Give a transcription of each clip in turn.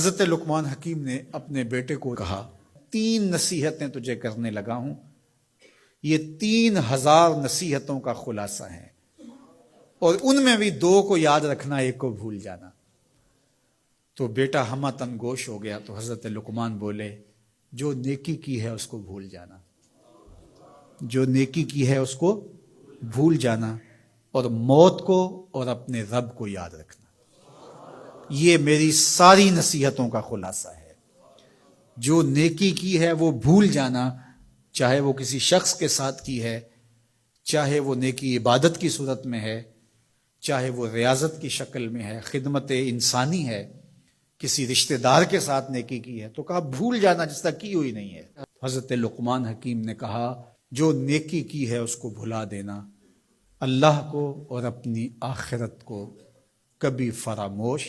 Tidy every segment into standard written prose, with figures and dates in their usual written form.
حضرت لقمان حکیم نے اپنے بیٹے کو کہا 3 نصیحتیں تجھے کرنے لگا ہوں، یہ 3000 نصیحتوں کا خلاصہ ہے، اور ان میں بھی 2 کو یاد رکھنا، 1 کو بھول جانا۔ تو بیٹا ہمہ تن گوش ہو گیا، تو حضرت لقمان بولے جو نیکی کی ہے اس کو بھول جانا، جو نیکی کی ہے اس کو بھول جانا، اور موت کو اور اپنے رب کو یاد رکھنا۔ یہ میری ساری نصیحتوں کا خلاصہ ہے۔ جو نیکی کی ہے وہ بھول جانا، چاہے وہ کسی شخص کے ساتھ کی ہے، چاہے وہ نیکی عبادت کی صورت میں ہے، چاہے وہ ریاضت کی شکل میں ہے، خدمت انسانی ہے، کسی رشتہ دار کے ساتھ نیکی کی ہے، تو کہا بھول جانا جس طرح کی ہوئی نہیں ہے۔ حضرت لقمان حکیم نے کہا جو نیکی کی ہے اس کو بھلا دینا، اللہ کو اور اپنی آخرت کو کبھی فراموش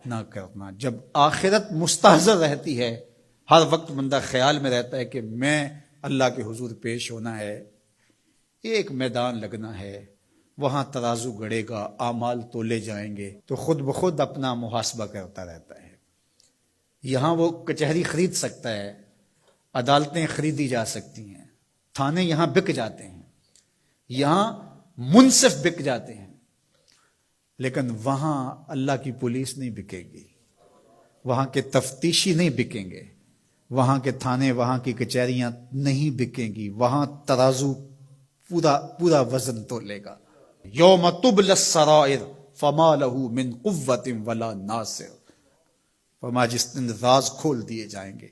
نہ کرنا۔ جب آخرت مستحضر رہتی ہے، ہر وقت بندہ خیال میں رہتا ہے کہ میں اللہ کے حضور پیش ہونا ہے، ایک میدان لگنا ہے، وہاں ترازو گڑے گا، اعمال تولے جائیں گے، تو خود بخود اپنا محاسبہ کرتا رہتا ہے۔ یہاں وہ کچہری خرید سکتا ہے، عدالتیں خریدی جا سکتی ہیں، تھانے یہاں بک جاتے ہیں، یہاں منصف بک جاتے ہیں، لیکن وہاں اللہ کی پولیس نہیں بکے گی، وہاں کے تفتیشی نہیں بکیں گے، وہاں کے تھانے، وہاں کی کچہریاں نہیں بکیں گی، وہاں ترازو پورا وزن تولے گا۔ یوم تبلی السرائر فما له من قوت ولا ناصر، فرما جس دن راز کھول دیے جائیں گے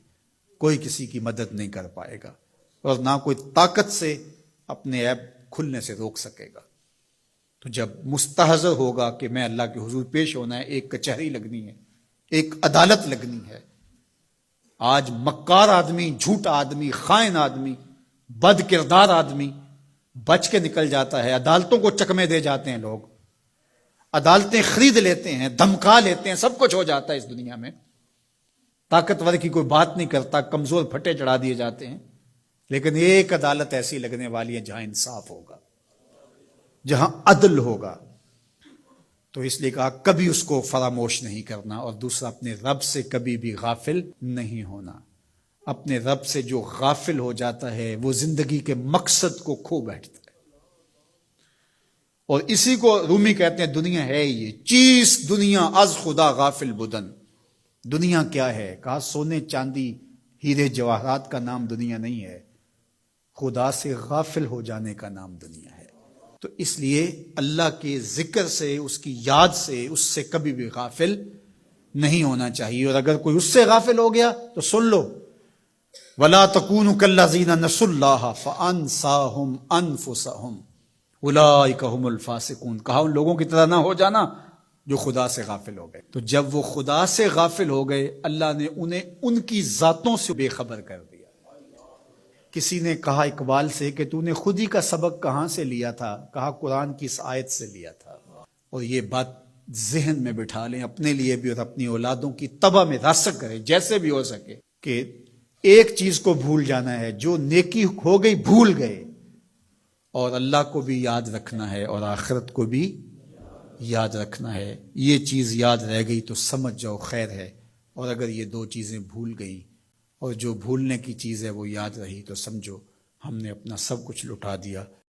کوئی کسی کی مدد نہیں کر پائے گا، اور نہ کوئی طاقت سے اپنے عیب کھلنے سے روک سکے گا۔ تو جب مستحضر ہوگا کہ میں اللہ کے حضور پیش ہونا ہے، ایک کچہری لگنی ہے، ایک عدالت لگنی ہے۔ آج مکار آدمی، جھوٹا آدمی، خائن آدمی، بد کردار آدمی بچ کے نکل جاتا ہے، عدالتوں کو چکمے دے جاتے ہیں لوگ، عدالتیں خرید لیتے ہیں، دھمکا لیتے ہیں، سب کچھ ہو جاتا ہے اس دنیا میں، طاقتور کی کوئی بات نہیں کرتا، کمزور پھٹے چڑھا دیے جاتے ہیں، لیکن ایک عدالت ایسی لگنے والی ہے جہاں انصاف ہوگا، جہاں عدل ہوگا۔ تو اس لیے کہا کبھی اس کو فراموش نہیں کرنا، اور دوسرا اپنے رب سے کبھی بھی غافل نہیں ہونا۔ اپنے رب سے جو غافل ہو جاتا ہے وہ زندگی کے مقصد کو کھو بیٹھتا ہے، اور اسی کو رومی کہتے ہیں دنیا ہے یہ چیز، دنیا از خدا غافل بدن۔ دنیا کیا ہے؟ کہا سونے چاندی ہیرے جواہرات کا نام دنیا نہیں ہے، خدا سے غافل ہو جانے کا نام دنیا ہے۔ تو اس لیے اللہ کے ذکر سے، اس کی یاد سے، اس سے کبھی بھی غافل نہیں ہونا چاہیے، اور اگر کوئی اس سے غافل ہو گیا تو سن لو وَلَا تَكُونُوا كَالَّذِينَ نَسُوا اللَّهَ فَأَنسَاهُمْ أَنفُسَهُمْ أُولَٰئِكَ هُمُ الْفَاسِقُونَ۔ کہا ان لوگوں کی طرح نہ ہو جانا جو خدا سے غافل ہو گئے۔ تو جب وہ خدا سے غافل ہو گئے، اللہ نے انہیں ان کی ذاتوں سے بے خبر کر دیا۔ کسی نے کہا اقبال سے کہ تو نے خود ہی کا سبق کہاں سے لیا تھا؟ کہا قرآن کی اس آیت سے لیا تھا۔ اور یہ بات ذہن میں بٹھا لیں، اپنے لیے بھی اور اپنی اولادوں کی طبع میں راسخ کریں جیسے بھی ہو سکے، کہ ایک چیز کو بھول جانا ہے، جو نیکی ہو گئی بھول گئے، اور اللہ کو بھی یاد رکھنا ہے اور آخرت کو بھی یاد رکھنا ہے۔ یہ چیز یاد رہ گئی تو سمجھ جاؤ خیر ہے، اور اگر یہ 2 چیزیں بھول گئی اور جو بھولنے کی چیز ہے وہ یاد رہی تو سمجھو ہم نے اپنا سب کچھ لٹا دیا۔